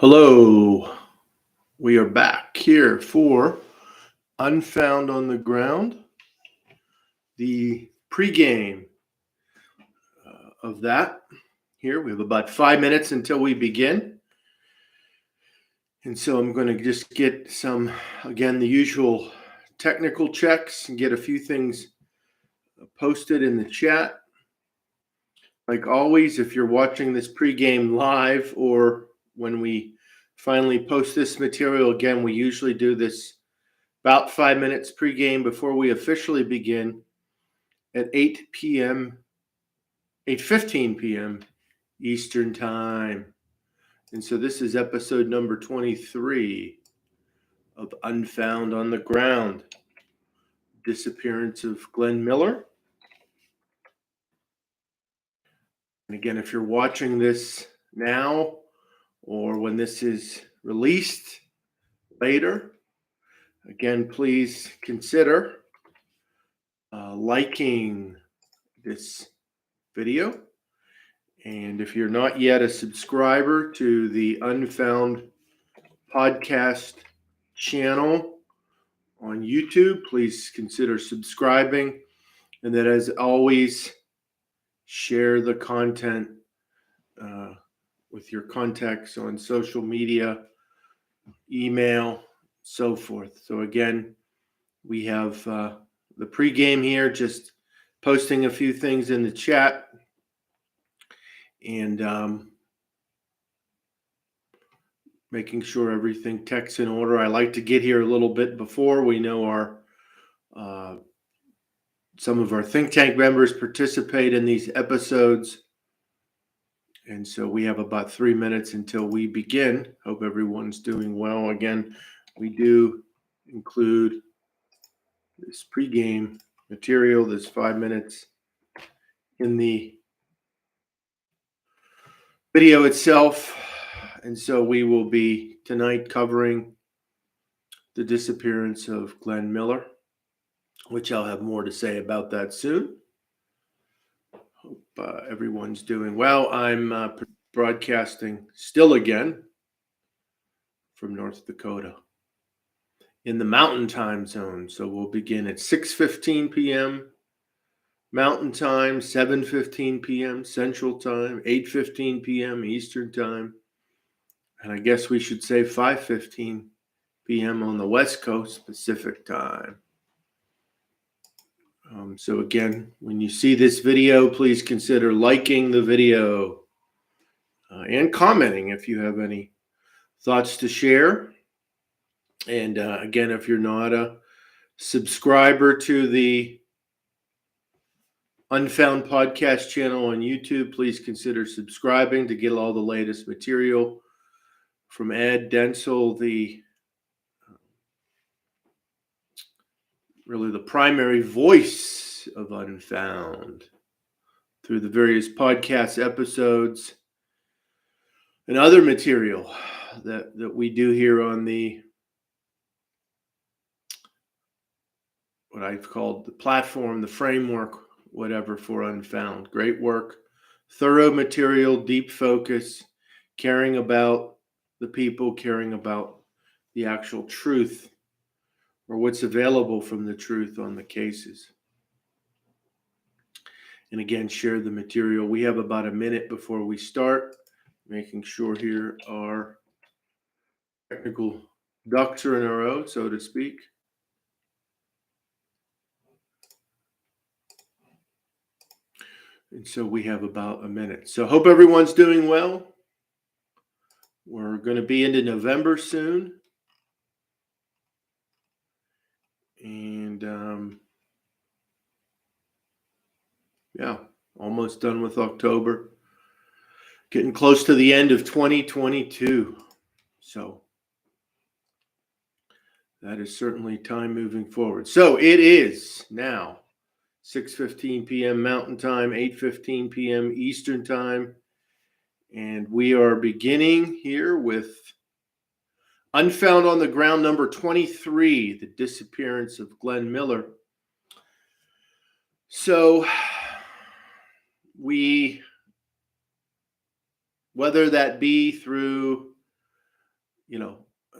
Hello, we are back here for Unfound on the Ground, the pregame of that. Here we have about 5 minutes until we begin. And so I'm going to just get the usual technical checks and get a few things posted in the chat. Like always, if you're watching this pregame live or when we finally post this material, again, we usually do this about 5 minutes pregame before we officially begin at 8 p.m., 8:15 p.m. Eastern Time. And so this is episode number 23 of Unfound on the Ground, Disappearance of Glenn Miller. And again, if you're watching this now or when this is released later, again, please consider liking this video. And if you're not yet a subscriber to the Unfound Podcast Channel on YouTube, please consider subscribing. And then, as always, share the content with your contacts on social media, email, so forth. So again, we have the pregame here, just posting a few things in the chat and making sure everything tech's in order. I like to get here a little bit before. We know our some of our think tank members participate in these episodes. And so we have about 3 minutes until we begin. Hope everyone's doing well. Again, we do include this pregame material, this 5 minutes in the video itself. And so we will be tonight covering the disappearance of Glenn Miller, which I'll have more to say about that soon. Hope everyone's doing well. I'm broadcasting still again from North Dakota in the Mountain Time Zone. So we'll begin at 6:15 p.m. Mountain Time, 7:15 p.m. Central Time, 8:15 p.m. Eastern Time, and I guess we should say 5:15 p.m. on the West Coast Pacific Time. So again, when you see this video, please consider liking the video and commenting if you have any thoughts to share. And again, if you're not a subscriber to the Unfound Podcast Channel on YouTube, please consider subscribing to get all the latest material from Ed Densel, really the primary voice of Unfound, through the various podcast episodes and other material that we do here on what I've called the platform, the framework, whatever, for Unfound. Great work, thorough material, deep focus, caring about the people, caring about the actual truth or what's available from the truth on the cases. And again, share the material. We have about a minute before we start, making sure here our technical ducks are in a row, so to speak. And so we have about a minute. So hope everyone's doing well. We're going to be into November soon. And almost done with October. Getting close to the end of 2022. So that is certainly time moving forward. So it is now 6:15 p.m. Mountain Time, 8:15 p.m. Eastern Time. And we are beginning here with Unfound on the Ground number 23, the disappearance of Glenn Miller. So whether that be through an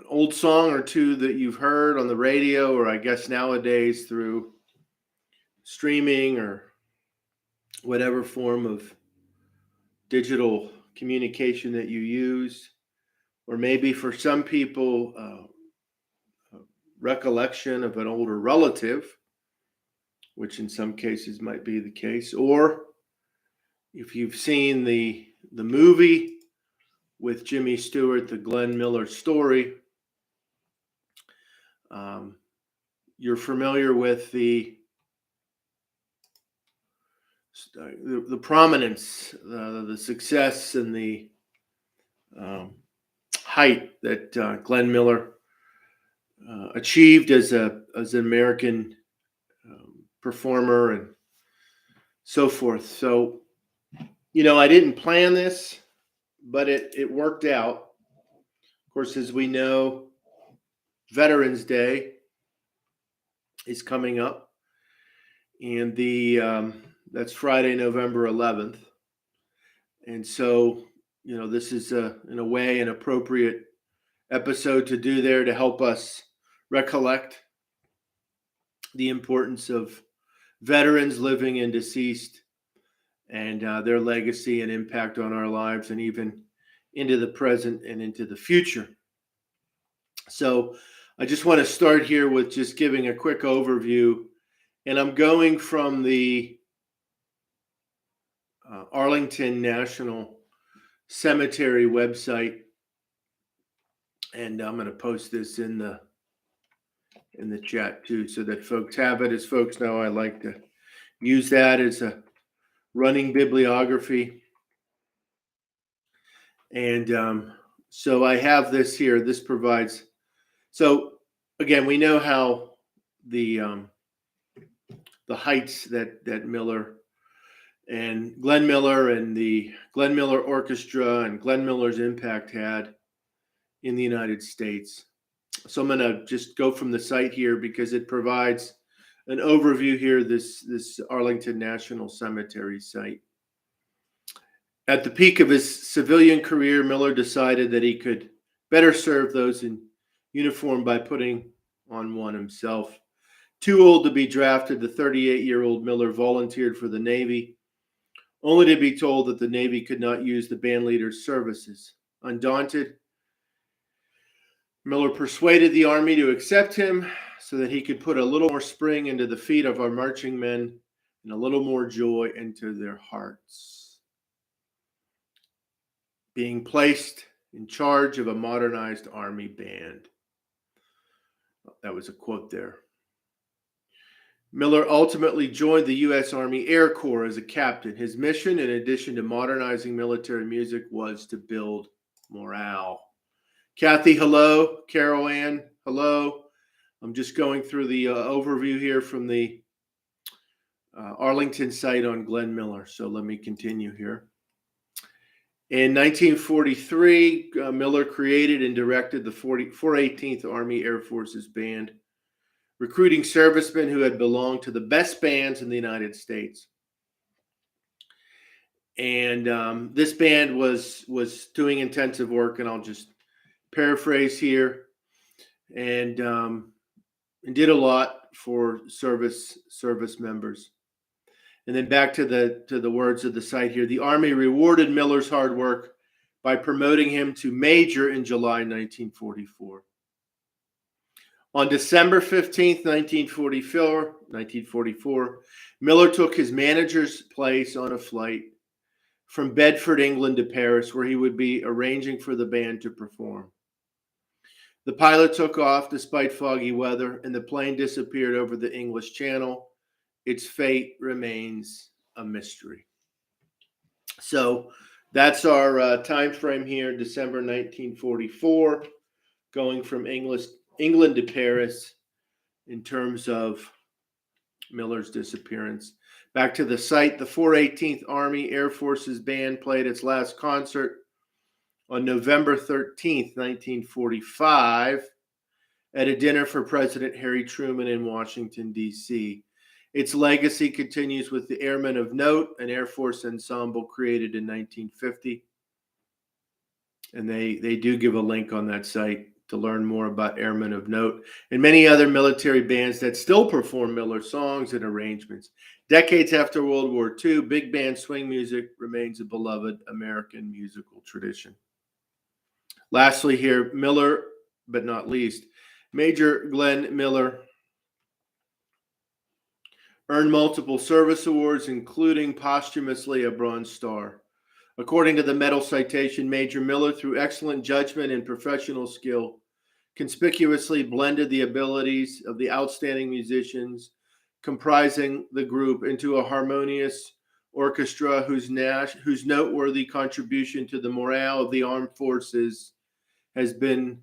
old song or two that you've heard on the radio, or I guess nowadays through streaming or whatever form of digital communication that you use, or maybe for some people, recollection of an older relative, which in some cases might be the case, or if you've seen the movie with Jimmy Stewart, the Glenn Miller story, you're familiar with the prominence, the success, and the height that Glenn Miller achieved as an American performer and so forth. So, I didn't plan this, but it worked out. Of course, as we know, Veterans Day is coming up, and that's Friday, November 11th. And so, this is in a way an appropriate episode to do there to help us recollect the importance of veterans, living and deceased, and their legacy and impact on our lives, and even into the present and into the future. So I just want to start here with just giving a quick overview, and I'm going from the Arlington National Cemetery website, and I'm going to post this in the chat too, so that folks have it. As folks know, I like to use that as a running bibliography. And so I have this here. This provides. So again, we know how the heights that Miller and Glenn Miller and the Glenn Miller Orchestra and Glenn Miller's impact had in the United States. So I'm going to just go from the site here because it provides an overview here, this Arlington National Cemetery site. At the peak of his civilian career, Miller decided that he could better serve those in uniform by putting on one himself. Too old to be drafted, the 38-year-old Miller volunteered for the Navy, only to be told that the Navy could not use the band leader's services. Undaunted, Miller persuaded the Army to accept him so that he could put a little more spring into the feet of our marching men and a little more joy into their hearts. Being placed in charge of a modernized Army band. That was a quote there. Miller ultimately joined the U.S. Army Air Corps as a captain. His mission, in addition to modernizing military music, was to build morale. Kathy, hello. Carol Ann, hello. I'm just going through the overview here from the Arlington site on Glenn Miller. So let me continue here. In 1943, Miller created and directed the 418th Army Air Forces Band, recruiting servicemen who had belonged to the best bands in the United States. And this band was doing intensive work, and I'll just paraphrase here, and did a lot for service members. And then back to the words of the site here. The Army rewarded Miller's hard work by promoting him to major in July 1944. On December 15th, 1944, Miller took his manager's place on a flight from Bedford, England to Paris, where he would be arranging for the band to perform. The pilot took off despite foggy weather, and the plane disappeared over the English Channel. Its fate remains a mystery. So that's our time frame here, December 1944, going from England to Paris in terms of Miller's disappearance. Back to the site, the 418th Army Air Forces Band played its last concert on November 13th, 1945, at a dinner for President Harry Truman in Washington, D.C. Its legacy continues with the Airmen of Note, an Air Force ensemble created in 1950. And they do give a link on that site to learn more about Airmen of Note and many other military bands that still perform Miller songs and arrangements. Decades after World War II, big band swing music remains a beloved American musical tradition. Lastly here, Miller, but not least, Major Glenn Miller earned multiple service awards, including posthumously a Bronze Star. According to the medal citation, Major Miller, through excellent judgment and professional skill, conspicuously blended the abilities of the outstanding musicians comprising the group into a harmonious orchestra whose noteworthy contribution to the morale of the armed forces has been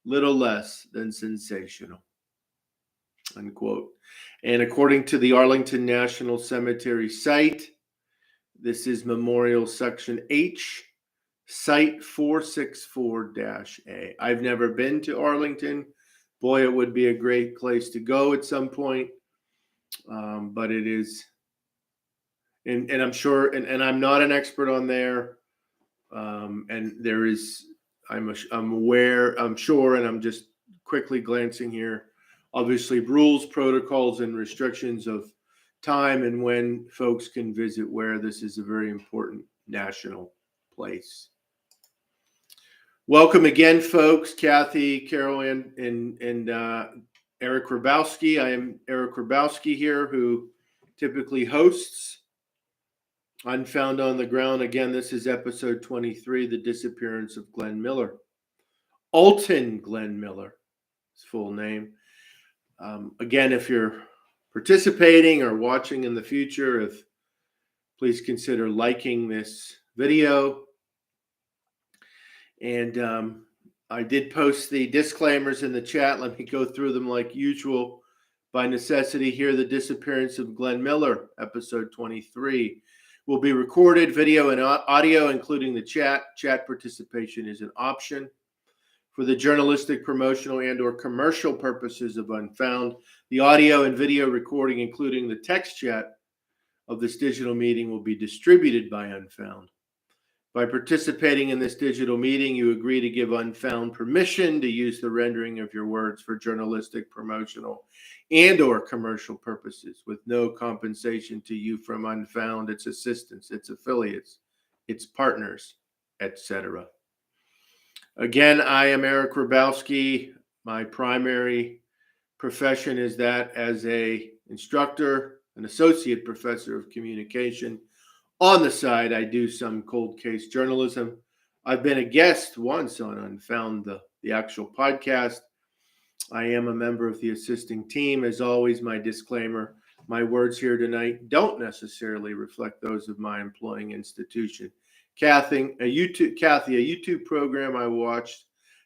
little less than sensational. Unquote. And according to the Arlington National Cemetery site, this is Memorial Section H, Site 464-A. I've never been to Arlington. Boy, it would be a great place to go at some point. But it is, and I'm sure, and I'm not an expert on there. And there is, I'm aware, I'm sure, and I'm just quickly glancing here. Obviously, rules, protocols, and restrictions of time and when folks can visit where. This is a very important national place. Welcome again, folks. Kathy, Carol, and Eric Grabowski. I am Eric Grabowski here, who typically hosts Unfound on the Ground. Again, this is episode 23, The Disappearance of Glenn Miller. Alton Glenn Miller, his full name. Again, if you're participating or watching in the future, please consider liking this video. And I did post the disclaimers in the chat. Let me go through them like usual. By necessity, here, The Disappearance of Glenn Miller, episode 23, will be recorded, video and audio, including the chat. Chat participation is an option. For the journalistic, promotional, and or commercial purposes of Unfound, the audio and video recording, including the text chat of this digital meeting, will be distributed by Unfound. By participating in this digital meeting, you agree to give Unfound permission to use the rendering of your words for journalistic, promotional, and or commercial purposes, with no compensation to you from Unfound, its assistants, its affiliates, its partners, etc. Again, I am Eric Grabowski. My primary profession is that as an instructor, an associate professor of communication. On the side, I do some cold case journalism. I've been a guest once on Unfound, the actual podcast. I am a member of the assisting team. As always, my disclaimer, my words here tonight don't necessarily reflect those of my employing institution. Kathy, a YouTube program I watched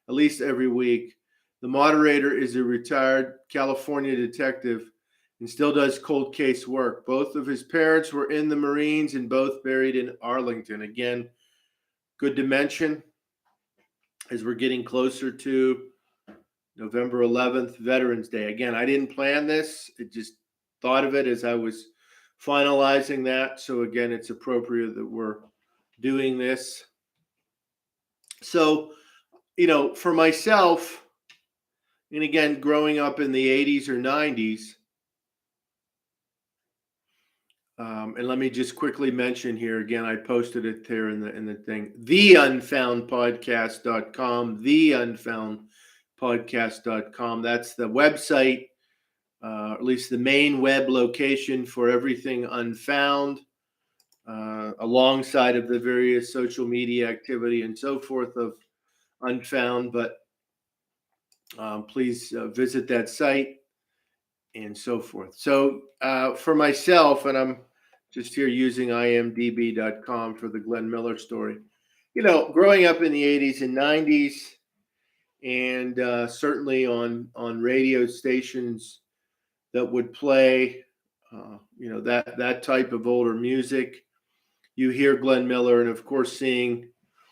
at least every week. The moderator is a retired California detective and still does cold case work. Both of his parents were in the Marines and both buried in Arlington. Again, good to mention as we're getting closer to November 11th, Veterans Day. Again, I didn't plan this. I just thought of it as I was finalizing that. So again, it's appropriate that we're doing this. So, for myself, and again, growing up in the 80s or 90s, and let me just quickly mention here again, I posted it there in the thing, theunfoundpodcast.com, theunfoundpodcast.com. That's the website, at least the main web location for everything Unfound, alongside of the various social media activity and so forth of Unfound. But please visit that site and so forth. So for myself, and I'm just here using imdb.com for the Glenn Miller story, growing up in the 80s and 90s, and certainly on radio stations that would play, that type of older music, you hear Glenn Miller, and of course seeing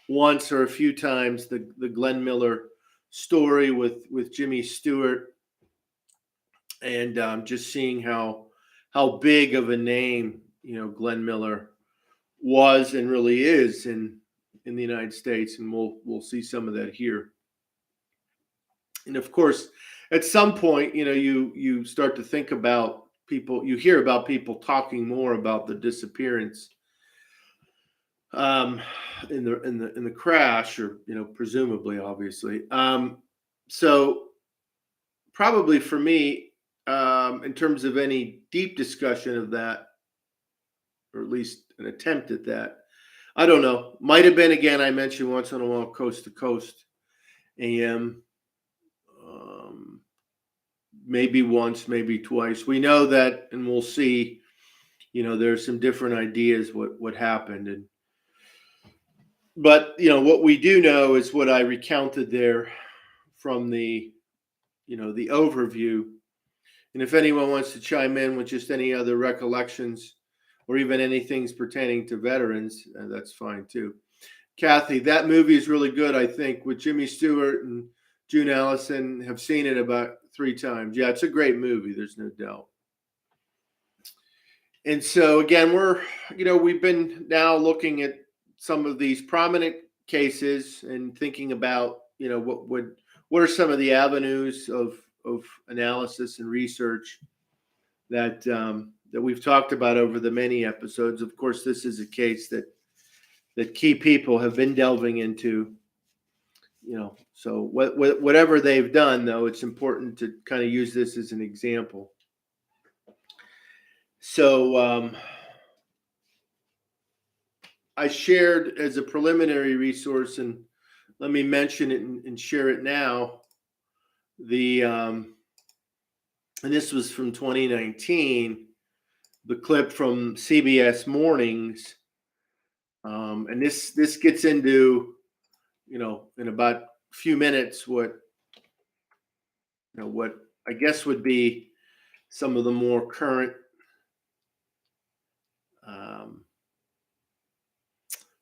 once or a few times the Glenn Miller story with Jimmy Stewart, and just seeing how big of a name Glenn Miller was and really is in in the United States, and we'll see some of that here. And of course, at some point, you start to think about people. You hear about people talking more about the disappearance in the crash, or presumably, obviously. So probably for me, in terms of any deep discussion of that, or at least an attempt at that, I don't know. Might have been, again, I mentioned once in a while, Coast to Coast AM. Maybe once, maybe twice. We know that, and we'll see. There's some different ideas what happened, but what we do know is what I recounted there from the the overview. And if anyone wants to chime in with just any other recollections, or even anything pertaining to veterans, that's fine too. Kathy, that movie is really good, I think, with Jimmy Stewart and June Allison. Have seen it about 3 times. Yeah, it's a great movie. There's no doubt. And so again, we've been now looking at some of these prominent cases and thinking about, what are some of the avenues of analysis and research that we've talked about over the many episodes. Of course, this is a case that key people have been delving into. So whatever they've done, though, it's important to kind of use this as an example. So I shared as a preliminary resource, and let me mention it and share it now. And this was from 2019, the clip from CBS Mornings, and this gets into, in about a few minutes, what I guess would be some of the more current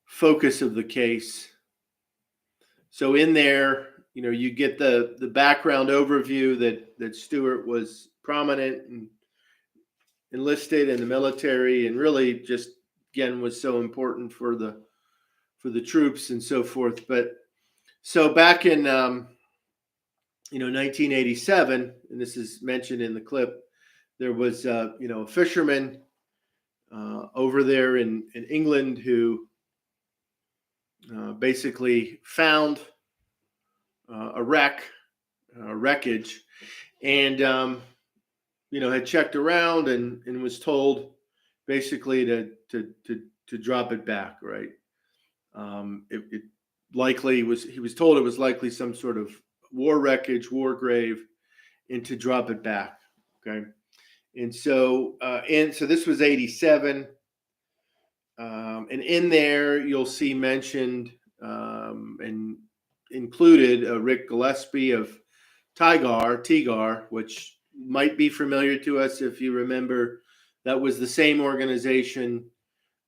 focus of the case. So in there, you get the background overview that Stewart was prominent and enlisted in the military, and really just, again, was so important for the troops and so forth. But so back in 1987, and this is mentioned in the clip, there was a fisherman over there in England who basically found a wreckage, and had checked around and was told basically to drop it back. Right. It likely was. He was told it was likely some sort of war wreckage, war grave, and to drop it back. Okay. And so this was 87. And in there, you'll see mentioned and included Rick Gillespie of TIGAR, which might be familiar to us if you remember. That was the same organization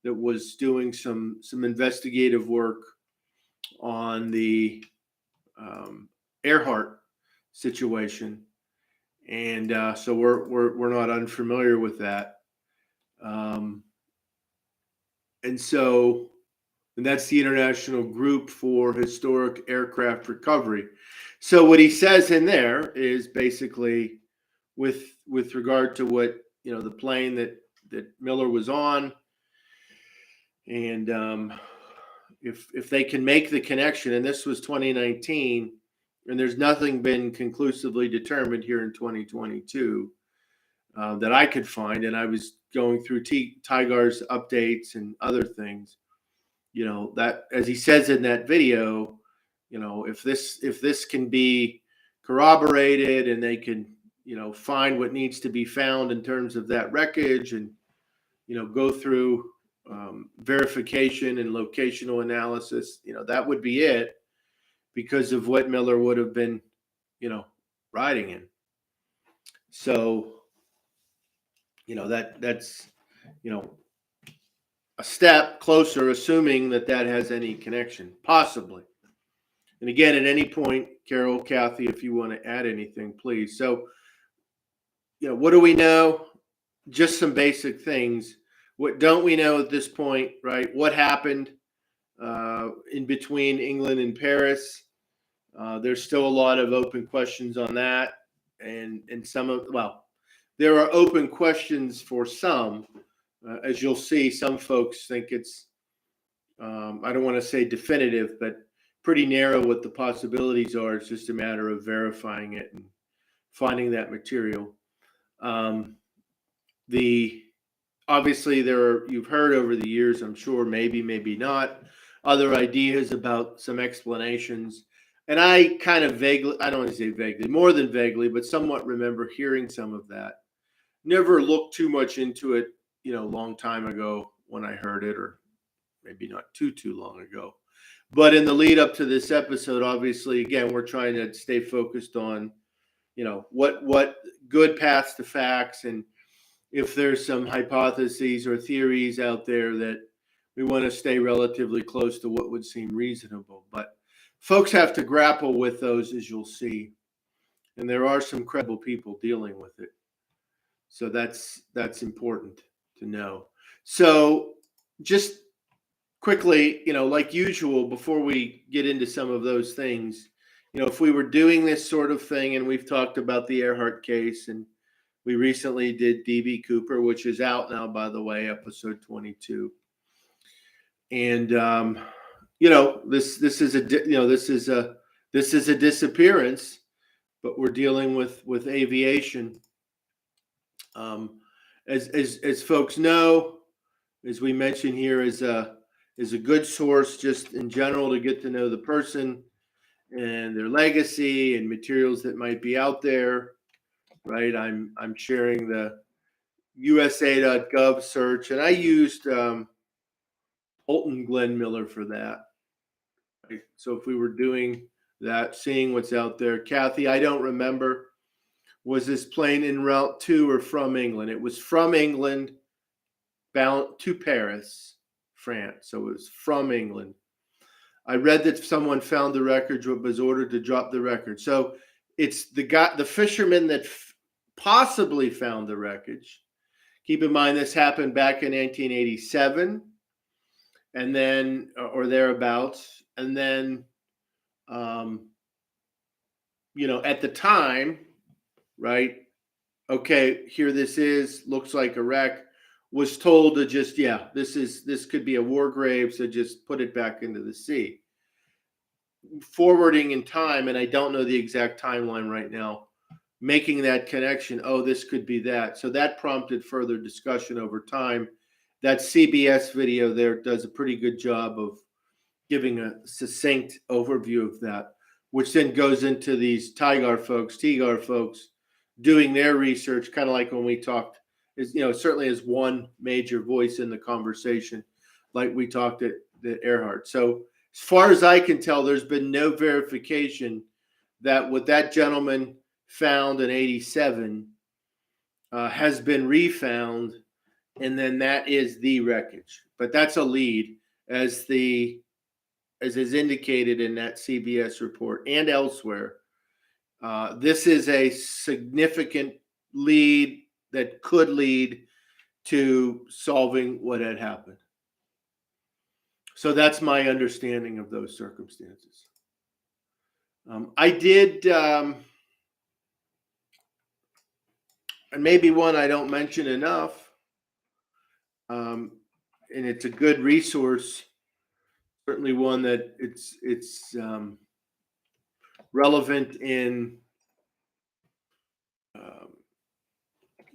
that was doing some investigative work on the Earhart situation, and so we're not unfamiliar with that. And that's the International Group for Historic Aircraft Recovery. So what he says in there is basically with regard to what, the plane that Miller was on, and if they can make the connection, and this was 2019, and there's nothing been conclusively determined here in 2022 that I could find, and I was going through TIGAR's updates and other things, that, as he says in that video, if this can be corroborated and they can, find what needs to be found in terms of that wreckage, and, go through verification and locational analysis, that would be it, because of what Miller would have been, riding in. So, that's, a step closer, assuming that has any connection, possibly. And again, at any point, Carol, Kathy, if you want to add anything, please. So, what do we know? Just some basic things. What don't we know at this point, right? What happened? in between England and Paris. There's still a lot of open questions on that, and there are open questions for some. As you'll see, some folks think it's I don't want to say definitive, but pretty narrow what the possibilities are. It's just a matter of verifying it and finding that material. Obviously you've heard over the years, I'm sure, maybe not, other ideas about some explanations. And I kind of vaguely, I don't want to say vaguely, more than vaguely, but somewhat remember hearing some of that. Never looked too much into it, a long time ago when I heard it, or maybe not too long ago. But in the lead up to this episode, obviously, again, we're trying to stay focused on, what good paths to facts, and if there's some hypotheses or theories out there that we want to stay relatively close to what would seem reasonable. But folks have to grapple with those, as you'll see. And there are some credible people dealing with it. So that's important to know. So just quickly, like usual, before we get into some of those things, if we were doing this sort of thing, and we've talked about the Earhart case, and we recently did DB Cooper, which is out now, by the way, episode 22. And this is a disappearance, but we're dealing with aviation. As folks know, as we mentioned here, is a good source just in general to get to know the person and their legacy and materials that might be out there. Right, I'm sharing the USA.gov search, and I used Holton Glenn Miller for that. Right? So if we were doing that, seeing what's out there, Kathy, I don't remember, was this plane en route to or from England? It was from England, bound to Paris, France. So it was from England. I read that someone found the wreckage, but was ordered to drop the record. So it's the fisherman that possibly found the wreckage. Keep in mind, this happened back in 1987, and then, or thereabouts. And then, at the time, right? Okay, here this is, looks like a wreck. Was told to just, this could be a war grave, so just put it back into the sea. Forwarding in time, and I don't know the exact timeline right now, making that connection, this could be that. So that prompted further discussion over time. That CBS video there does a pretty good job of giving a succinct overview of that, which then goes into these TIGAR folks doing their research, kind of like when we talked, certainly as one major voice in the conversation, like we talked at the Earhart. So as far as I can tell, there's been no verification that what that gentleman found in 87 has been refound, and then that is the wreckage. But that's a lead, as is indicated in that CBS report and elsewhere. This is a significant lead that could lead to solving what had happened. So that's my understanding of those circumstances. I did, and maybe one I don't mention enough, and it's a good resource, certainly one that it's relevant in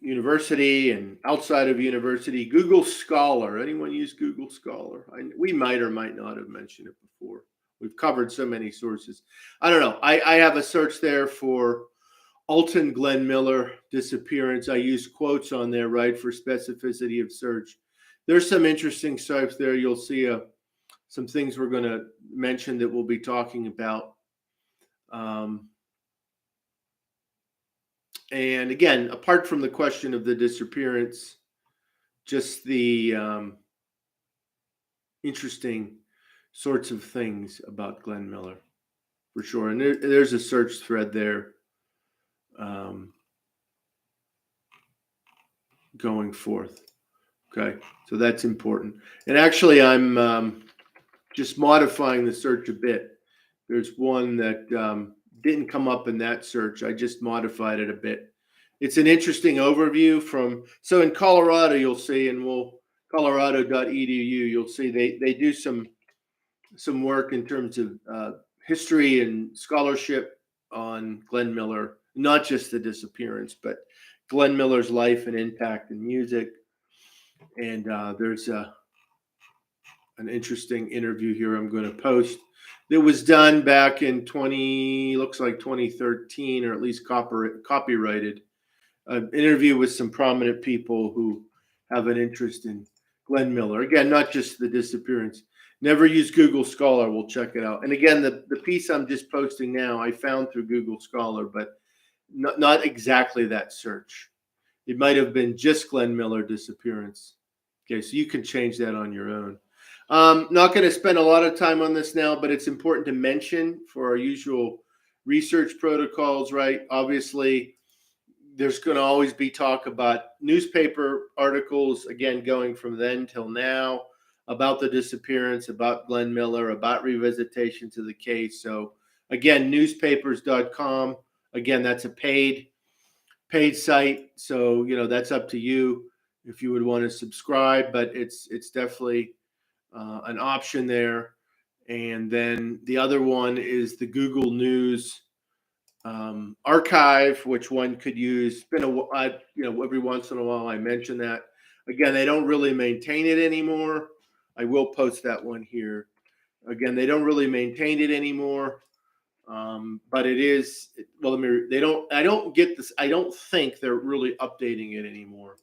university and outside of university. Google Scholar. Anyone use Google Scholar? We might or might not have mentioned it before. We've covered so many sources. I don't know. I have a search there for Alton Glenn Miller disappearance. I use quotes on there, right, for specificity of search. There's some interesting sites there. You'll see some things we're going to mention that we'll be talking about. And again, apart from the question of the disappearance, just the interesting sorts of things about Glenn Miller, for sure. And there's a search thread there going forth. Okay, so that's important. And actually, I'm just modifying the search a bit. There's one that didn't come up in that search. I just modified it a bit. It's an interesting overview so in Colorado, you'll see, and colorado.edu, you'll see they do some work in terms of history and scholarship on Glenn Miller, not just the disappearance, but Glenn Miller's life and impact in music. And there's an interesting interview here I'm going to post that was done back in 2013, or at least copyrighted. An interview with some prominent people who have an interest in Glenn Miller. Again, not just the disappearance. Never use Google Scholar. We'll check it out. And again, the piece I'm just posting now, I found through Google Scholar, but not exactly that search. It might have been just Glenn Miller disappearance. Okay, so you can change that on your own. Not going to spend a lot of time on this now, but it's important to mention for our usual research protocols, right? Obviously, there's going to always be talk about newspaper articles, again, going from then till now, about the disappearance, about Glenn Miller, about revisitations of the case. So again, newspapers.com. Again, that's a paid site. So, that's up to you if you would want to subscribe, but it's definitely an option there. And then the other one is the Google News archive, which one could use. It's been every once in a while I mention that. Again, they don't really maintain it anymore. I will post that one here. Again, they don't really maintain it anymore, but it is. Well, they don't. I don't get this. I don't think they're really updating it anymore.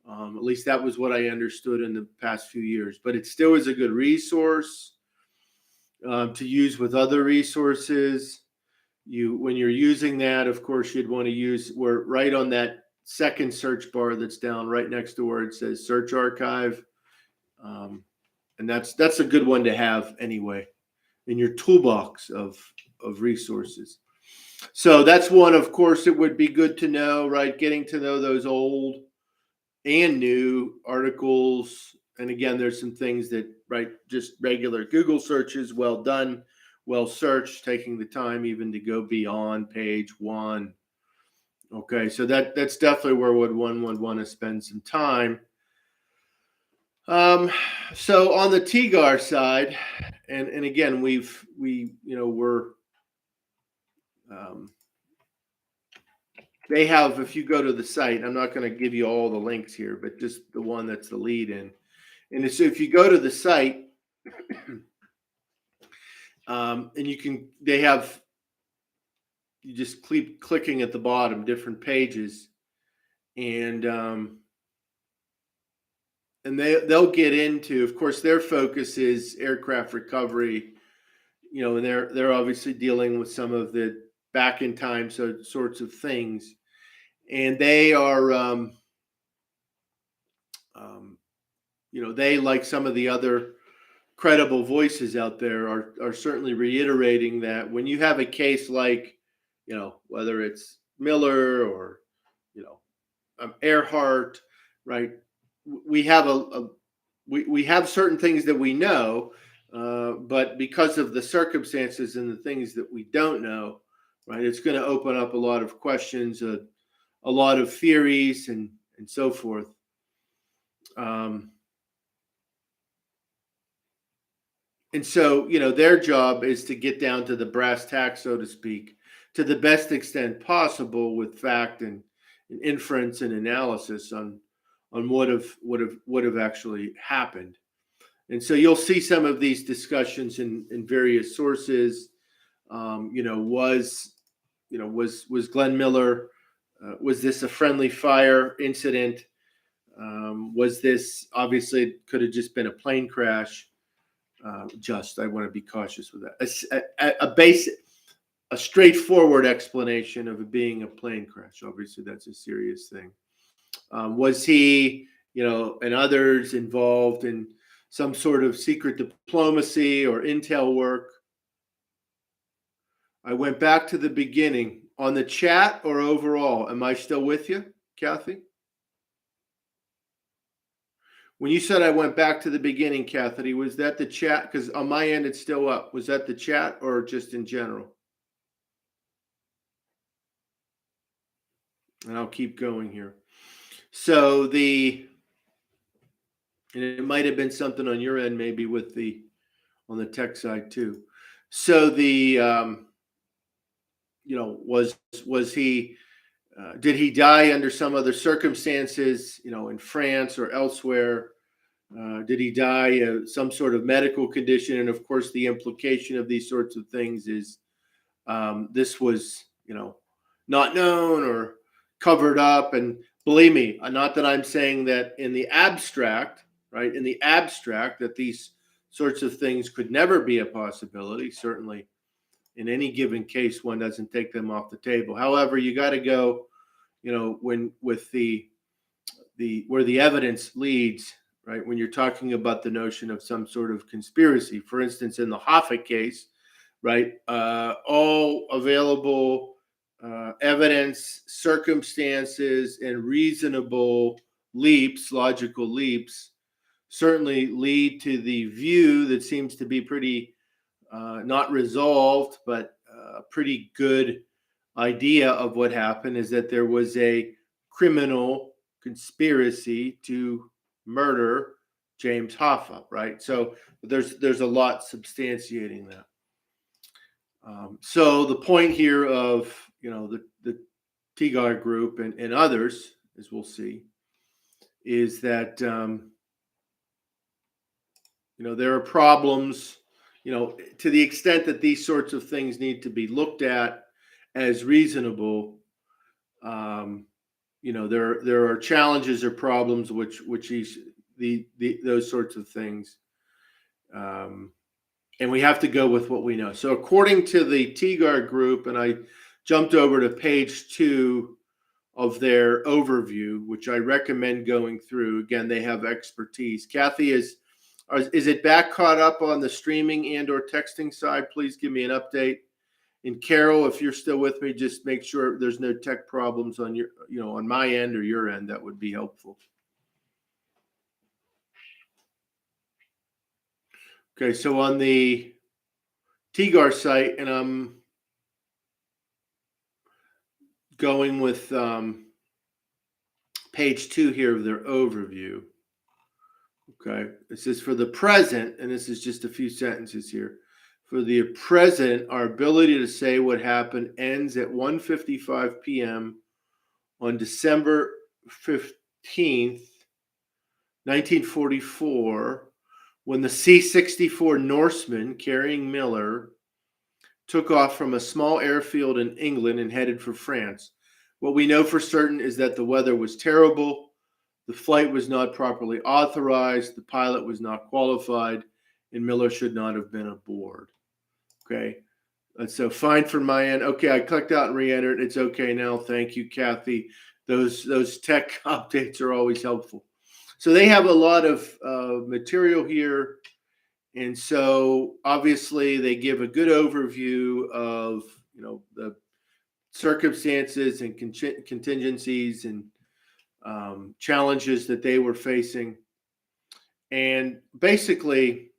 At least that was what I understood in the past few years. But it still is a good resource to use with other resources. When you're using that, of course, you'd want to use right on that second search bar that's down right next to where it says Search Archive. And that's a good one to have anyway in your toolbox of resources. So that's one, of course, it would be good to know, right? Getting to know those old and new articles. And again, there's some things that, right, just regular Google searches, well done, well searched, taking the time even to go beyond page one. Okay, so that's definitely where one would want to spend some time. So on the TGAR side, and again, they have, if you go to the site, I'm not going to give you all the links here, but just the one that's the lead in. And so if you go to the site, and you just keep clicking at the bottom, different pages, and they'll get into, of course, their focus is aircraft recovery, and they're obviously dealing with some of the back in time sorts of things, and they are, they, like some of the other credible voices out there, are certainly reiterating that when you have a case like, whether it's Miller or, Earhart, right? We have we have certain things that we know, but because of the circumstances and the things that we don't know, right, it's going to open up a lot of questions, a lot of theories, and so forth. And so, their job is to get down to the brass tacks, so to speak, to the best extent possible with fact and inference and analysis on what have actually happened. And so you'll see some of these discussions in various sources. Was Glenn Miller, was this a friendly fire incident? Was this, obviously it could have just been a plane crash? I want to be cautious with that. A straightforward explanation of it being a plane crash. Obviously, that's a serious thing. Was he, and others involved in some sort of secret diplomacy or intel work? I went back to the beginning. On the chat or overall? Am I still with you, Kathy? When you said I went back to the beginning, Cassidy, was that the chat? Because on my end, it's still up. Was that the chat or just in general? And I'll keep going here. So and it might have been something on your end, maybe on the tech side too. So was he, did he die under some other circumstances, in France or elsewhere? Did he die of some sort of medical condition? And of course, the implication of these sorts of things is this was, not known or covered up. And believe me, not that I'm saying that in the abstract, right? In the abstract, that these sorts of things could never be a possibility. Certainly, in any given case, one doesn't take them off the table. However, you got to go, when with the where the evidence leads, right? When you're talking about the notion of some sort of conspiracy, for instance, in the Hoffa case, right? All available evidence, circumstances, and reasonable logical leaps, certainly lead to the view that seems to be pretty not resolved, but a pretty good idea of what happened, is that there was a criminal conspiracy to murder James Hoffa, right? So there's a lot substantiating that. So the point here of the TGAR group and others, as we'll see, is that there are problems, to the extent that these sorts of things need to be looked at as reasonable. There are challenges or problems which those sorts of things. And we have to go with what we know. So according to the TGAR group, and I jumped over to page 2 of their overview, which I recommend going through. Again, they have expertise. Kathy, is it back caught up on the streaming and or texting side? Please give me an update. And Carol, if you're still with me, just make sure there's no tech problems on on my end or your end. That would be helpful. Okay, so on the TGAR site, and I'm going with page 2 here of their overview. Okay, it says for the present, and this is just a few sentences here. For the present, our ability to say what happened ends at 1:55 p.m. on December 15th, 1944, when the C-64 Norseman carrying Miller took off from a small airfield in England and headed for France. What we know for certain is that the weather was terrible, the flight was not properly authorized, the pilot was not qualified, and Miller should not have been aboard. Okay, so fine from my end. Okay, I clicked out and re-entered. It's okay now. Thank you, Kathy. Those tech updates are always helpful. So they have a lot of material here. And so obviously they give a good overview of, the circumstances and contingencies and challenges that they were facing. And basically,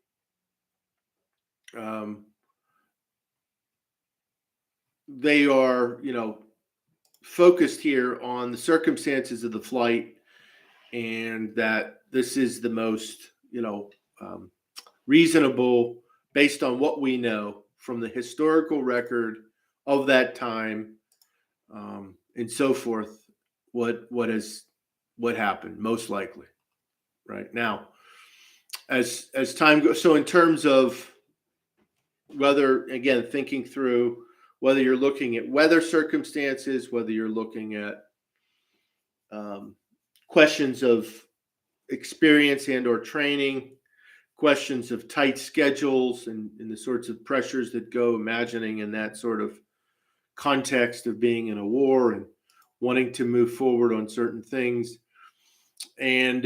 they are, focused here on the circumstances of the flight, and that this is the most, reasonable based on what we know from the historical record of that time, and so forth. What happened most likely, right? Now, as time goes, so in terms of whether, again, thinking through whether you're looking at weather circumstances, whether you're looking at questions of experience and or training, questions of tight schedules and the sorts of pressures that go, imagining in that sort of context of being in a war and wanting to move forward on certain things. And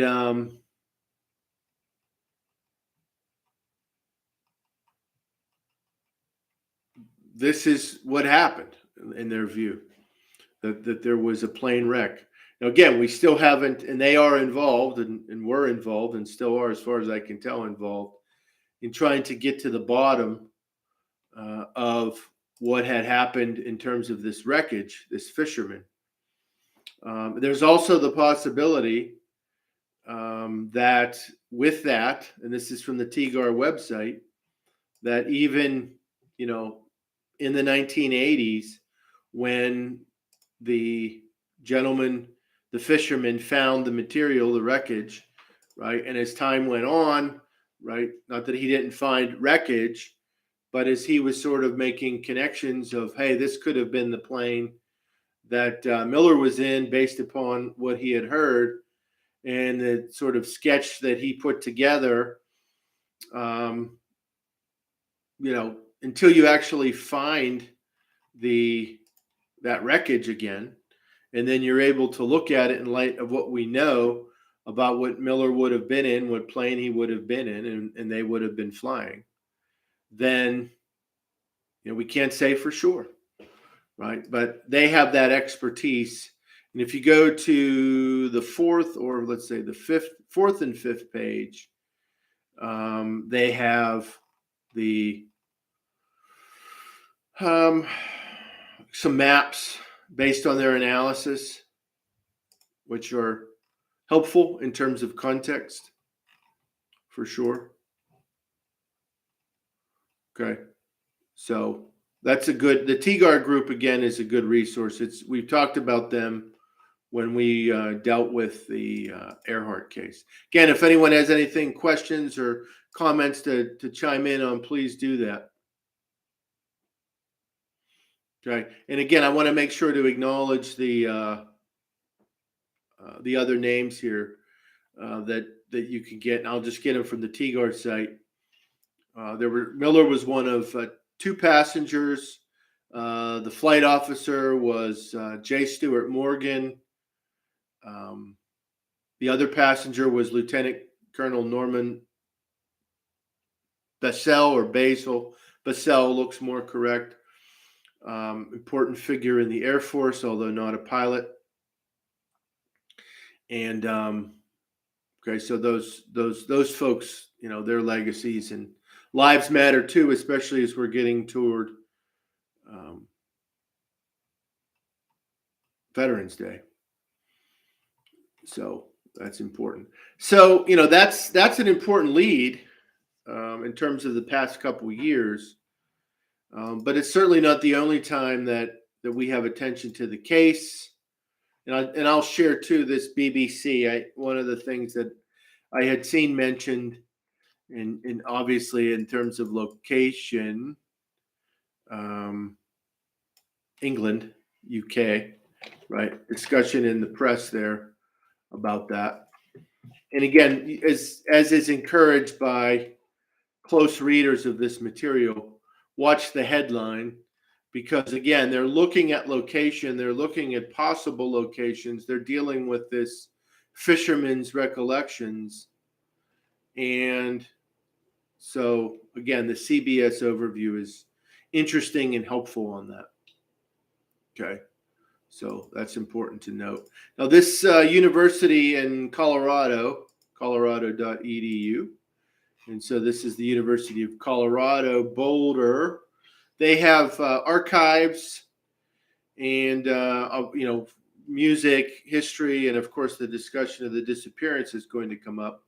this is what happened in their view, that there was a plane wreck. Now, again, we still haven't, and they are involved and were involved and still are, as far as I can tell, involved in trying to get to the bottom of what had happened in terms of this wreckage, this fisherman. There's also the possibility that with that, and this is from the TGAR website, that even, in the 1980s, when the gentleman, the fisherman, found the material, the wreckage, right? And as time went on, right? Not that he didn't find wreckage, but as he was sort of making connections of, hey, this could have been the plane that Miller was in based upon what he had heard and the sort of sketch that he put together, until you actually find that wreckage again, and then you're able to look at it in light of what we know about what Miller would have been in, what plane he would have been in, and they would have been flying, then we can't say for sure, right? But they have that expertise. And if you go to the fourth, or let's say the fourth and fifth page, they have some maps based on their analysis, which are helpful in terms of context, for sure. Okay, so that's the TGAR group, again, is a good resource. We've talked about them when we dealt with the Earhart case. Again, if anyone has anything, questions or comments to chime in on, please do that. Okay, and again, I want to make sure to acknowledge the other names here that you can get, and I'll just get them from the TGAR site. Miller was one of two passengers. The flight officer was J. Stewart Morgan. The other passenger was Lieutenant Colonel Norman Bassell, or Basil. Bassell looks more correct. Important figure in the Air Force, although not a pilot. And okay, so those folks, their legacies and lives matter too, especially as we're getting toward Veterans Day. So that's important. So that's an important lead in terms of the past couple of years. But it's certainly not the only time that we have attention to the case. And I'll share too this BBC. One of the things that I had seen mentioned, and obviously in terms of location, England, UK, right? Discussion in the press there about that. And again, as is encouraged by close readers of this material, watch the headline, because again, they're looking at location, they're looking at possible locations, they're dealing with this fisherman's recollections. And so again, the CBS overview is interesting and helpful on that. Okay, so that's important to note. Now, this university in Colorado, colorado.edu, and so this is the University of Colorado, Boulder. They have archives and, music, history, and of course the discussion of the disappearance is going to come up.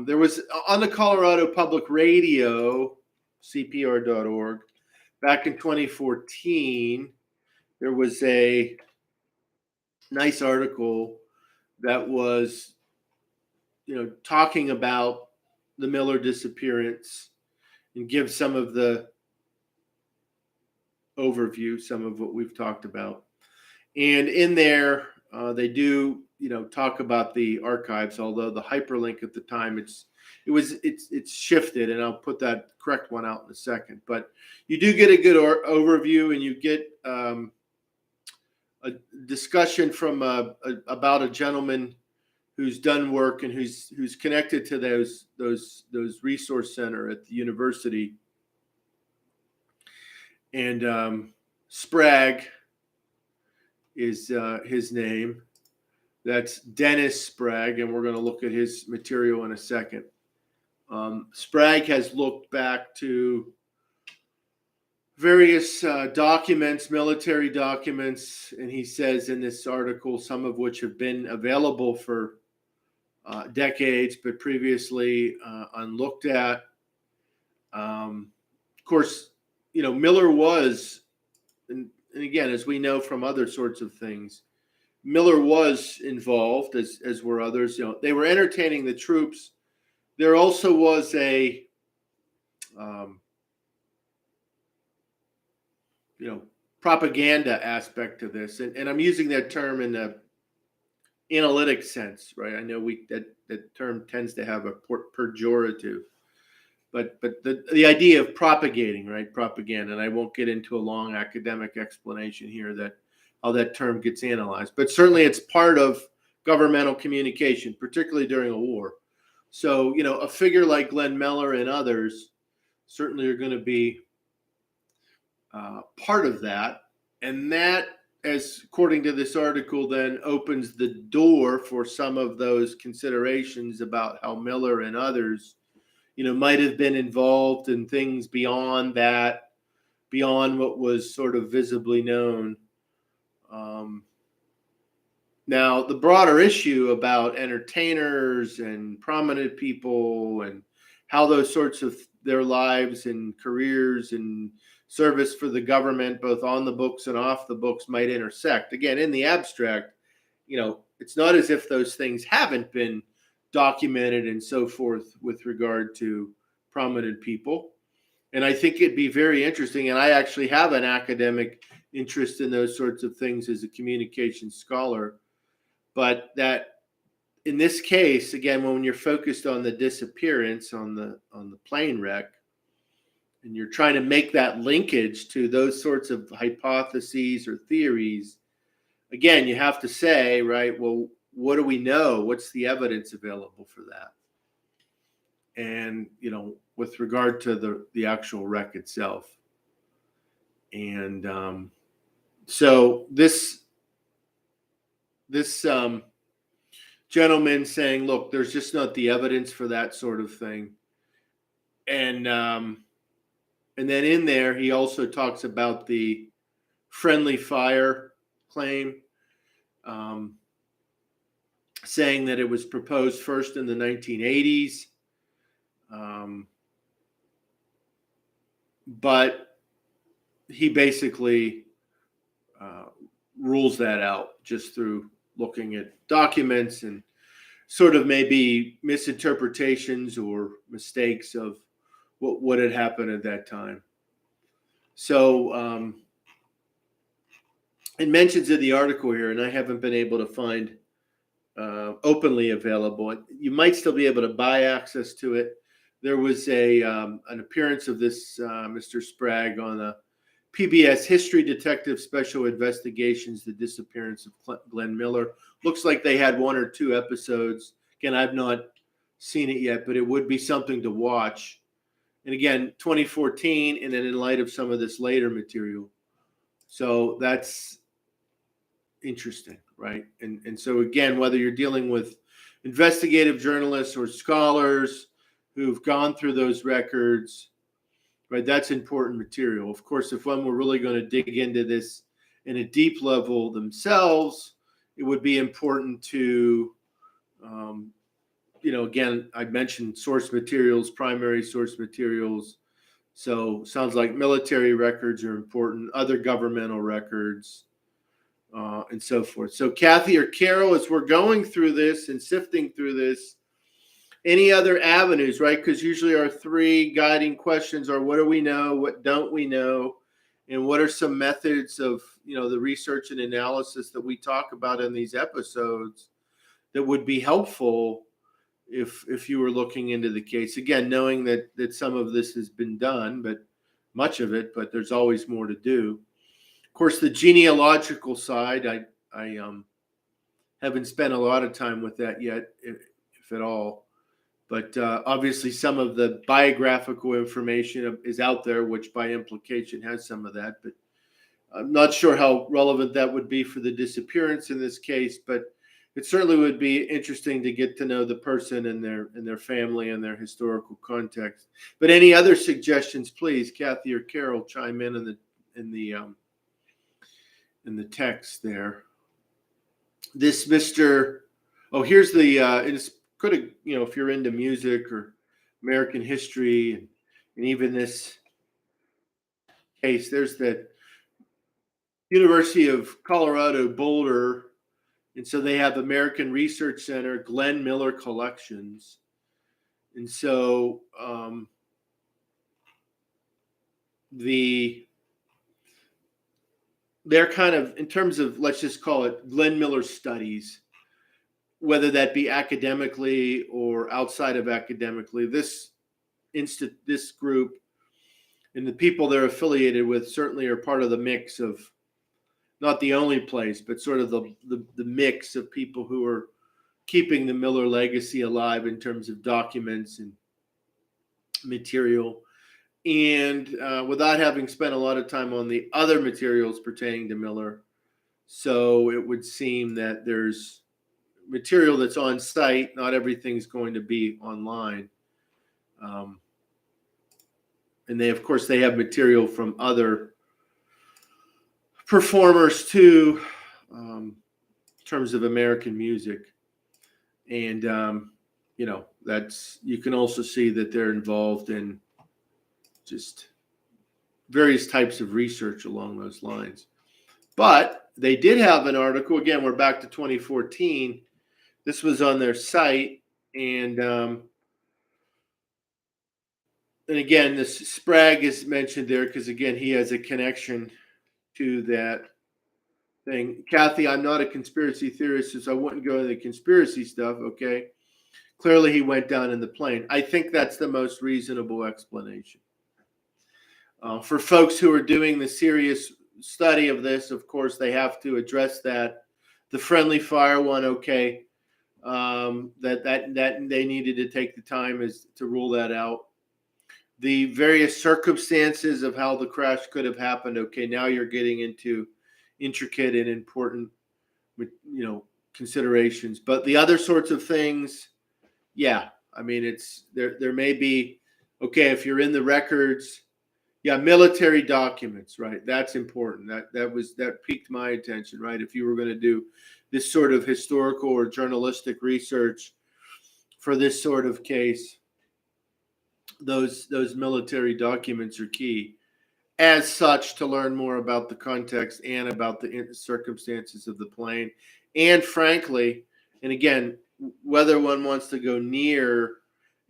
There was, on the Colorado Public Radio, CPR.org, back in 2014, there was a nice article that was, talking about the Miller disappearance and give some of the overview, some of what we've talked about. And in there, they do, talk about the archives, although the hyperlink at the time, it's shifted, and I'll put that correct one out in a second. But you do get a good overview, and you get a discussion from about a gentleman who's done work and who's connected to those resource center at the university. And Sprague is his name. That's Dennis Sprague, and we're going to look at his material in a second. Sprague has looked back to various documents, military documents, and he says in this article, some of which have been available for decades, but previously unlooked at. Of course, Miller was, and again, as we know from other sorts of things, Miller was involved, as were others. They were entertaining the troops. There also was a, propaganda aspect to this, and I'm using that term in the analytic sense, right? I know that term tends to have a pejorative, but the idea of propagating, right? Propaganda, and I won't get into a long academic explanation here that how that term gets analyzed, but certainly it's part of governmental communication, particularly during a war. So, a figure like Glenn Miller and others certainly are going to be part of that. And that, as according to this article, then opens the door for some of those considerations about how Miller and others, might have been involved in things beyond that, beyond what was sort of visibly known. Now, the broader issue about entertainers and prominent people and how those sorts of their lives and careers and service for the government, both on the books and off the books, might intersect. Again, in the abstract, it's not as if those things haven't been documented and so forth with regard to prominent people. And I think it'd be very interesting. And I actually have an academic interest in those sorts of things as a communications scholar. But that in this case, again, when you're focused on the disappearance, on the plane wreck, and you're trying to make that linkage to those sorts of hypotheses or theories, again, you have to say, right, well, what do we know? What's the evidence available for that? And, with regard to the actual wreck itself. And so this gentleman saying, look, there's just not the evidence for that sort of thing. And then in there, he also talks about the friendly fire claim, saying that it was proposed first in the 1980s. But he basically rules that out just through looking at documents and sort of maybe misinterpretations or mistakes of what had happened at that time. So it mentions in the article here, and I haven't been able to find openly available. You might still be able to buy access to it. There was an appearance of this Mr. Sprague on a PBS History Detective Special Investigations, The Disappearance of Glenn Miller. Looks like they had 1 or 2 episodes. Again, I've not seen it yet, but it would be something to watch. And again, 2014, and then in light of some of this later material. So that's interesting, right? And so again, whether you're dealing with investigative journalists or scholars who've gone through those records, right, that's important material. Of course, if one were really going to dig into this in a deep level themselves, it would be important to, again, I mentioned source materials, primary source materials. So sounds like military records are important, other governmental records, and so forth. So Kathy or Carol, as we're going through this and sifting through this, any other avenues, right? Because usually our 3 guiding questions are, what do we know? What don't we know? And what are some methods of, the research and analysis that we talk about in these episodes that would be helpful if you were looking into the case? Again, knowing that some of this has been done, but much of it, but there's always more to do. Of course, the genealogical side, I haven't spent a lot of time with that yet, if at all. But obviously, some of the biographical information is out there, which by implication has some of that. But I'm not sure how relevant that would be for the disappearance in this case. But it certainly would be interesting to get to know the person and their family and their historical context. But any other suggestions, please, Kathy or Carol, chime in the text there. This Mr. Oh, here's the it's could have, if you're into music or American history, and even this case, there's the University of Colorado Boulder, and so they have American Research Center, Glenn Miller Collections, and so they're kind of, in terms of, let's just call it Glenn Miller studies, whether that be academically or outside of academically, this group and the people they're affiliated with certainly are part of the mix of, not the only place, but sort of the mix of people who are keeping the Miller legacy alive in terms of documents and material. And without having spent a lot of time on the other materials pertaining to Miller, so it would seem that there's material that's on site. Not everything's going to be online. And they, of course, they have material from other performers too, in terms of American music. And, that's, you can also see that they're involved in just various types of research along those lines. But they did have an article. Again, we're back to 2014. This was on their site. And again, this Sprague is mentioned there because, again, he has a connection to that thing. Kathy, I'm not a conspiracy theorist, so I wouldn't go into the conspiracy stuff, okay? Clearly, he went down in the plane. I think that's the most reasonable explanation. For folks who are doing the serious study of this, of course, they have to address that. The friendly fire one, okay, that they needed to take the time is to rule that out. The various circumstances of how the crash could have happened, okay, now you're getting into intricate and important, considerations. But the other sorts of things, yeah, I mean, it's there may be, okay, if you're in the records, yeah, military documents, right? That's important. That piqued my attention, right? If you were going to do this sort of historical or journalistic research for this sort of case, those military documents are key. As such, to learn more about the context and about the circumstances of the plane, and frankly, and again, whether one wants to go near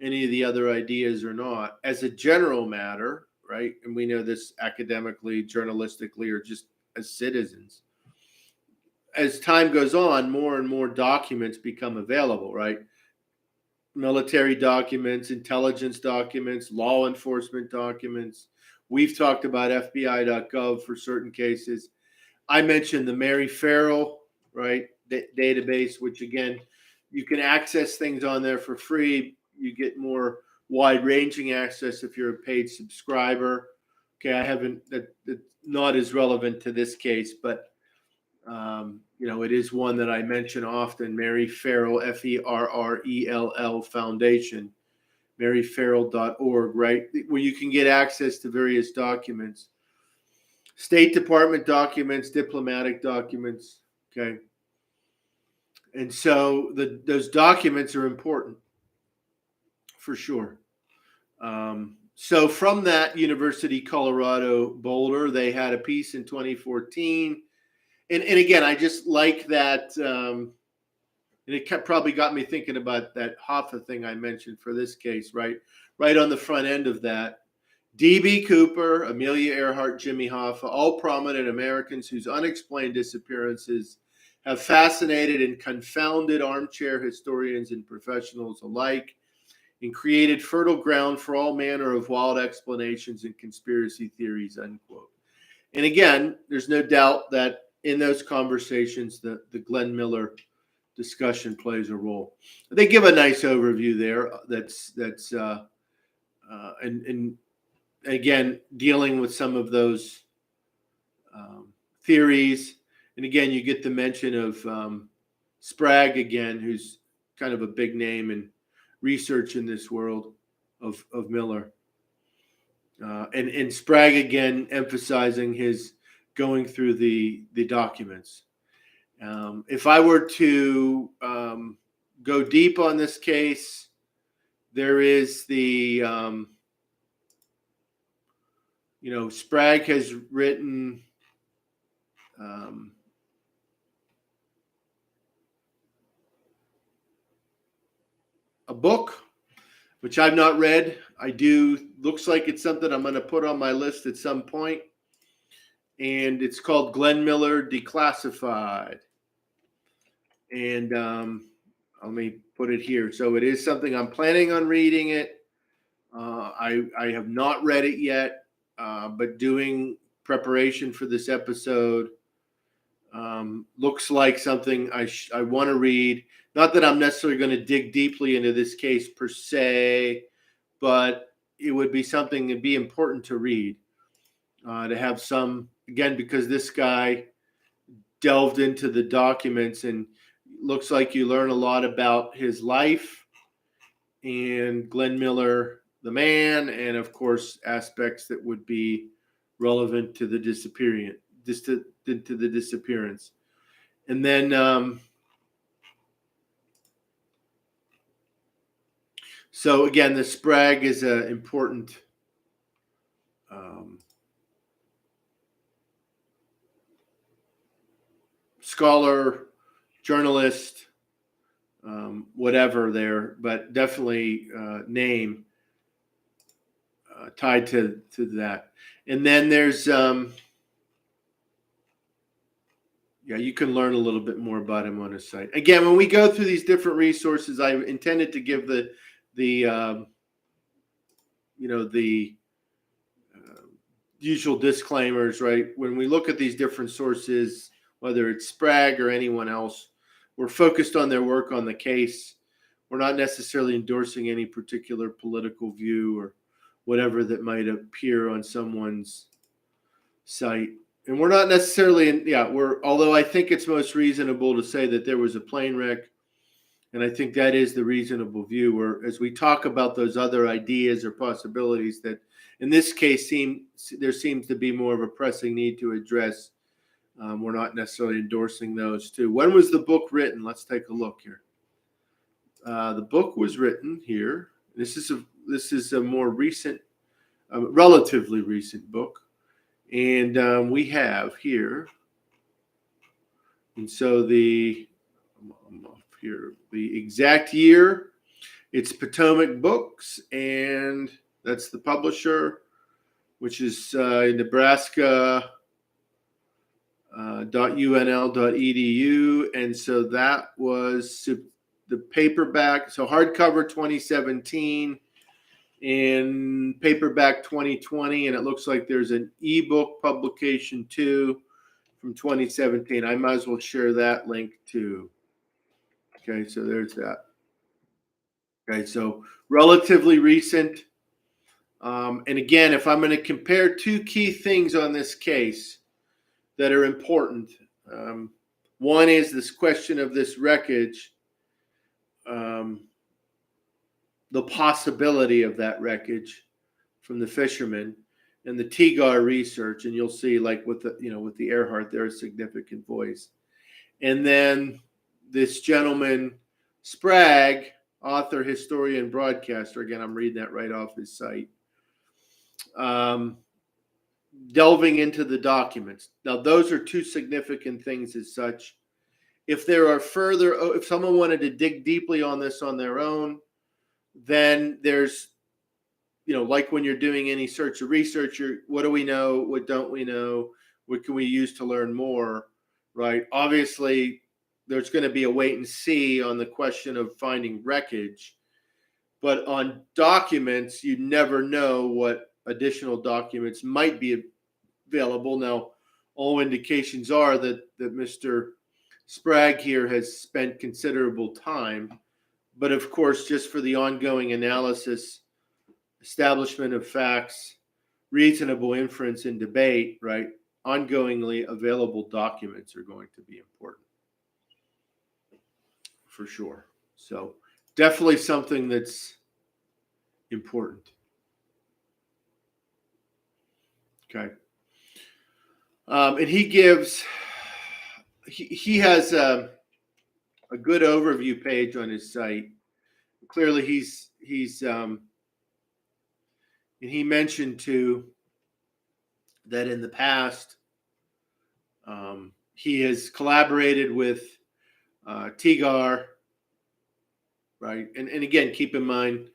any of the other ideas or not, as a general matter, right? And we know this academically, journalistically, or just as citizens. As time goes on, more and more documents become available, right? Military documents, intelligence documents, law enforcement documents. We've talked about FBI.gov for certain cases. I mentioned the Mary Farrell, right, database, which again, you can access things on there for free. You get more wide-ranging access if you're a paid subscriber. Okay, that's not as relevant to this case, but it is one that I mention often. Mary Farrell, Ferrell Foundation, maryfarrell.org, right, where you can get access to various documents, State Department documents, diplomatic documents. Okay, and so those documents are important for sure. So from that University Colorado Boulder, they had a piece in 2014. And again, I just like that. And it probably got me thinking about that Hoffa thing I mentioned for this case, right? Right on the front end of that. D.B. Cooper, Amelia Earhart, Jimmy Hoffa, all prominent Americans whose unexplained disappearances have fascinated and confounded armchair historians and professionals alike, and created fertile ground for all manner of wild explanations and conspiracy theories, unquote. And again, there's no doubt that in those conversations, the Glenn Miller discussion plays a role. They give a nice overview there. And again, dealing with some of those theories. And again, you get the mention of Sprague again, who's kind of a big name in research in this world of Miller. And Sprague again emphasizing his going through the documents. If I were to go deep on this case, there is the Sprague has written a book, which I've not read. Looks like it's something I'm going to put on my list at some point. And it's called Glenn Miller Declassified. And let me put it here. So it is something I'm planning on reading it. I have not read it yet, but doing preparation for this episode looks like something I want to read. Not that I'm necessarily going to dig deeply into this case per se, but it would be something that'd be important to read, to have some, again, because this guy delved into the documents and looks like you learn a lot about his life and Glenn Miller, the man, and of course, aspects that would be relevant to the disappearance. And then, so again, the Sprague is an important scholar, journalist, whatever there, but definitely name tied to that. And then there's, you can learn a little bit more about him on his site. Again, when we go through these different resources, I intended to give the usual disclaimers, right? When we look at these different sources, whether it's Sprague or anyone else, we're focused on their work on the case. We're not necessarily endorsing any particular political view or whatever that might appear on someone's site. And we're not necessarily, although I think it's most reasonable to say that there was a plane wreck, and I think that is the reasonable view, where as we talk about those other ideas or possibilities that in this case there seems to be more of a pressing need to address, we're not necessarily endorsing those too. When was the book written? Let's take a look here. The book was written here. This is a more recent, relatively recent book. And we have here, and so I'm off here, the exact year, it's Potomac Books, and that's the publisher, which is Nebraska .unl.edu. And so that was the paperback, so hardcover 2017 and paperback 2020, and it looks like there's an ebook publication too from 2017. I might as well share that link too. Okay, so there's that. Okay, so relatively recent. And again, if I'm going to compare two key things on this case that are important, one is this question of this wreckage, the possibility of that wreckage from the fishermen, and the TGAR research, and you'll see, like with the Earhart, there's a significant voice. And then this gentleman, Sprague, author, historian, broadcaster, again, I'm reading that right off his site, delving into the documents. Now, those are two significant things as such. If someone wanted to dig deeply on this on their own, then there's, like when you're doing any search or research, what do we know? What don't we know? What can we use to learn more, right? Obviously, there's going to be a wait and see on the question of finding wreckage. But on documents, you never know what additional documents might be available. Now, all indications are that Mr. Sprague here has spent considerable time. But of course, just for the ongoing analysis, establishment of facts, reasonable inference, and debate, right? Ongoingly available documents are going to be important. for sure. So definitely something that's important. Okay. And he has a good overview page on his site. Clearly, and he mentioned too that in the past he has collaborated with Tigar, right? And again, keep in mind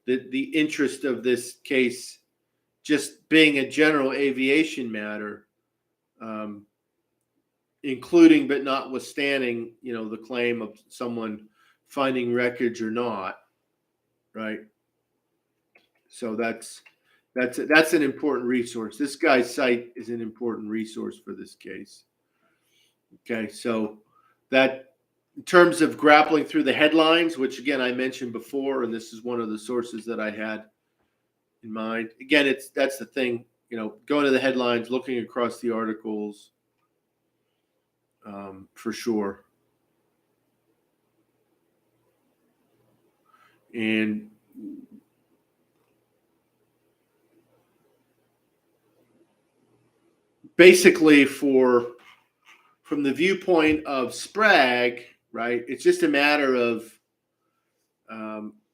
that the interest of this case, just being a general aviation matter, including but notwithstanding, the claim of someone finding wreckage or not, right? So that's an important resource. This guy's site is an important resource for this case. Okay, so that in terms of grappling through the headlines, which again I mentioned before, and this is one of the sources that I had in mind. Again, that's the thing, going to the headlines, looking across the articles, for sure. And basically, from the viewpoint of Sprague, right, it's just a matter of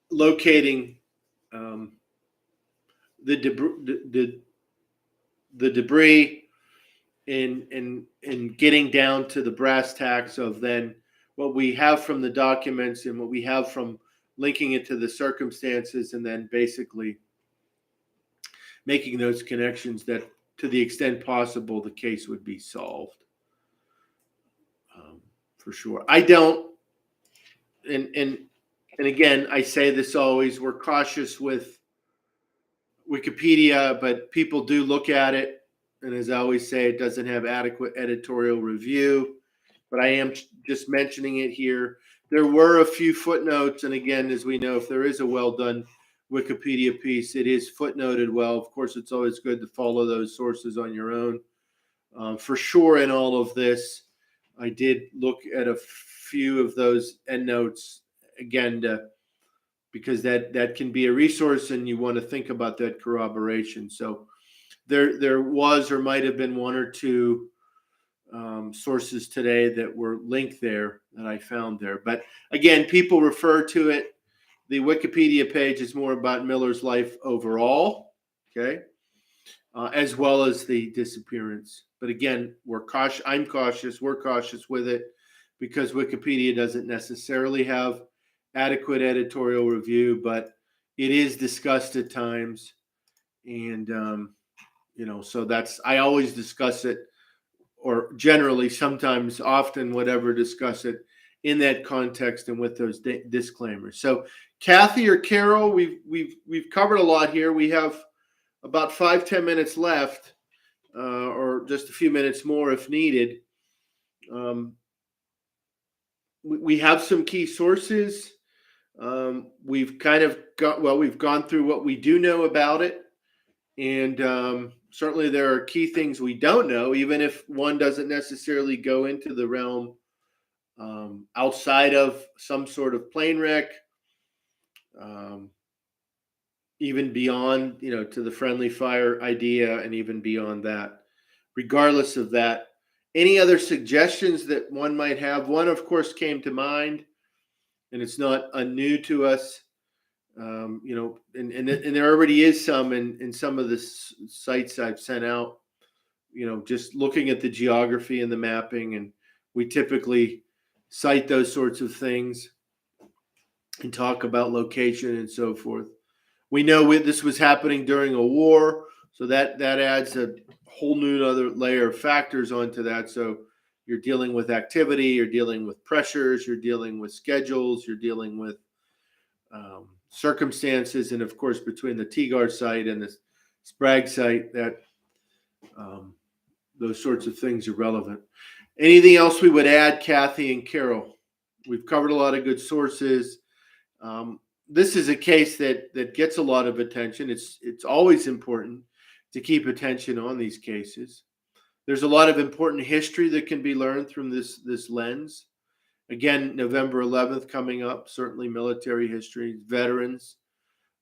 locating the debris and getting down to the brass tacks of then what we have from the documents and what we have from linking it to the circumstances, and then basically making those connections that, to the extent possible, the case would be solved. For sure. I don't, and again, I say this always, we're cautious with Wikipedia, but people do look at it. And as I always say, it doesn't have adequate editorial review, but I am just mentioning it here. There were a few footnotes. And again, as we know, if there is a well done Wikipedia piece, it is footnoted well. Of course, it's always good to follow those sources on your own. For sure, in all of this, I did look at a few of those endnotes again because that can be a resource, and you want to think about that corroboration. So there was or might have been one or two sources today that were linked there that I found there. But again, people refer to it. The Wikipedia page is more about Miller's life overall, okay, as well as the disappearance. But again, we're cautious. I'm cautious. We're cautious with it because Wikipedia doesn't necessarily have adequate editorial review, but it is discussed at times. And, so I always discuss it, or generally, sometimes, often, whatever, discuss it in that context and with those disclaimers. So Kathy or Carol, we've covered a lot here. We have about 5-10 minutes left, or just a few minutes more if needed. We have some key sources. We've gone through what we do know about it. And certainly there are key things we don't know, even if one doesn't necessarily go into the realm outside of some sort of plane wreck, even beyond, to the friendly fire idea, and even beyond that. Regardless of that, any other suggestions that one might have? One, of course, came to mind, and it's not new to us. And there already is some in some of the sites I've sent out, just looking at the geography and the mapping, and we typically cite those sorts of things and talk about location and so forth. We know this was happening during a war, so that adds a whole new other layer of factors onto that. So you're dealing with activity, you're dealing with pressures, you're dealing with schedules, you're dealing with circumstances, and of course, between the Tigar site and the Sprague site, that those sorts of things are relevant. Anything else we would add, Kathy and Carol? We've covered a lot of good sources. This is a case that gets a lot of attention. It's always important to keep attention on these cases. There's a lot of important history that can be learned from this lens, Again, November 11th coming up, certainly military history, veterans.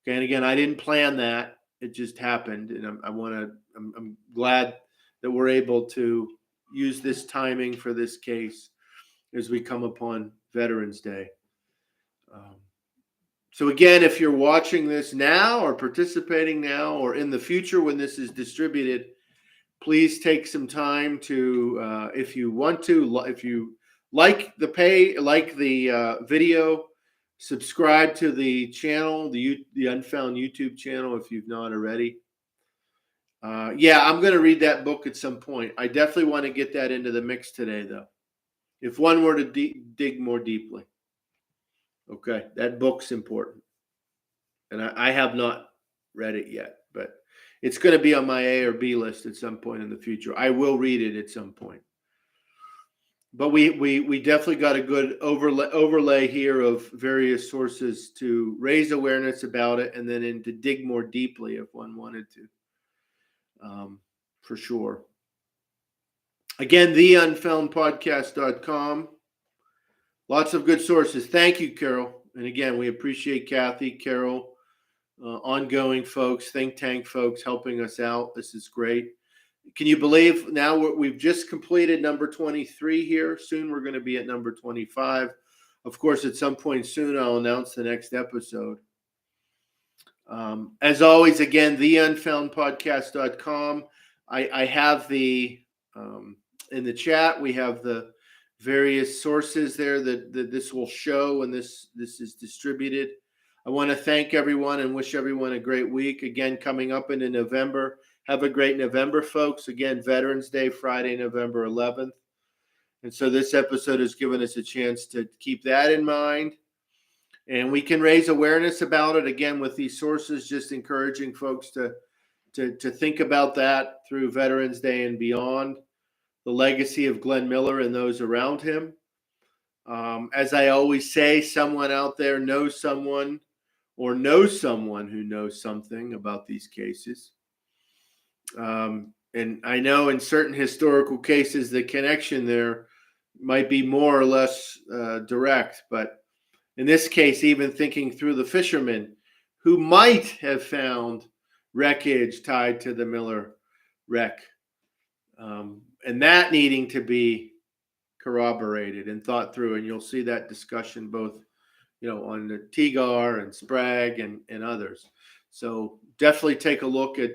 Okay, and again, I didn't plan that. It just happened. And I'm glad that we're able to use this timing for this case as we come upon Veterans Day. So again, if you're watching this now or participating now or in the future when this is distributed, please take some time to, if you want to, if you like the video, subscribe to the channel, the Unfound YouTube channel if you've not already. Yeah, I'm going to read that book at some point. I definitely want to get that into the mix today, though. If one were to dig more deeply. Okay, that book's important. And I have not read it yet, but it's going to be on my A or B list at some point in the future. I will read it at some point. But we definitely got a good overlay here of various sources to raise awareness about it, and then to dig more deeply if one wanted to, for sure. Again, theunfoundpodcast.com. Lots of good sources. Thank you, Carol. And again, we appreciate Kathy, Carol, ongoing folks, think tank folks helping us out. This is great. Can you believe now we've just completed number 23 here? Soon we're going to be at number 25. Of course, at some point soon, I'll announce the next episode. As always, again, theunfoundpodcast.com. I have in the chat, we have the various sources there that this will show when this is distributed. I want to thank everyone and wish everyone a great week. Again, coming up into November. Have a great November, folks. Again, Veterans Day, Friday, November 11th. And so this episode has given us a chance to keep that in mind. And we can raise awareness about it, again, with these sources, just encouraging folks to think about that through Veterans Day and beyond, the legacy of Glenn Miller and those around him. As I always say, someone out there knows someone or knows someone who knows something about these cases. And I know in certain historical cases, the connection there might be more or less direct. But in this case, even thinking through the fishermen who might have found wreckage tied to the Miller wreck, and that needing to be corroborated and thought through. And you'll see that discussion both, on the TGAR and Sprague and others. So definitely take a look at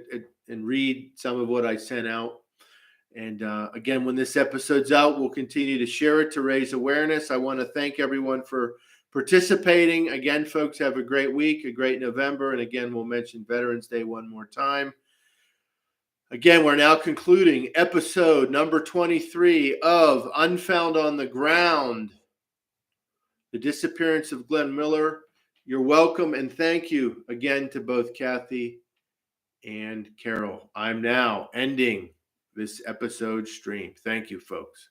and read some of what I sent out. And again, when this episode's out, we'll continue to share it to raise awareness. I want to thank everyone for participating. Again, folks, have a great week, a great November. And again, we'll mention Veterans Day one more time. Again, we're now concluding episode number 23 of Unfound on the Ground, the disappearance of Glenn Miller. You're welcome, and thank you again to both Kathy and Carol. I'm now ending this episode stream. Thank you, folks.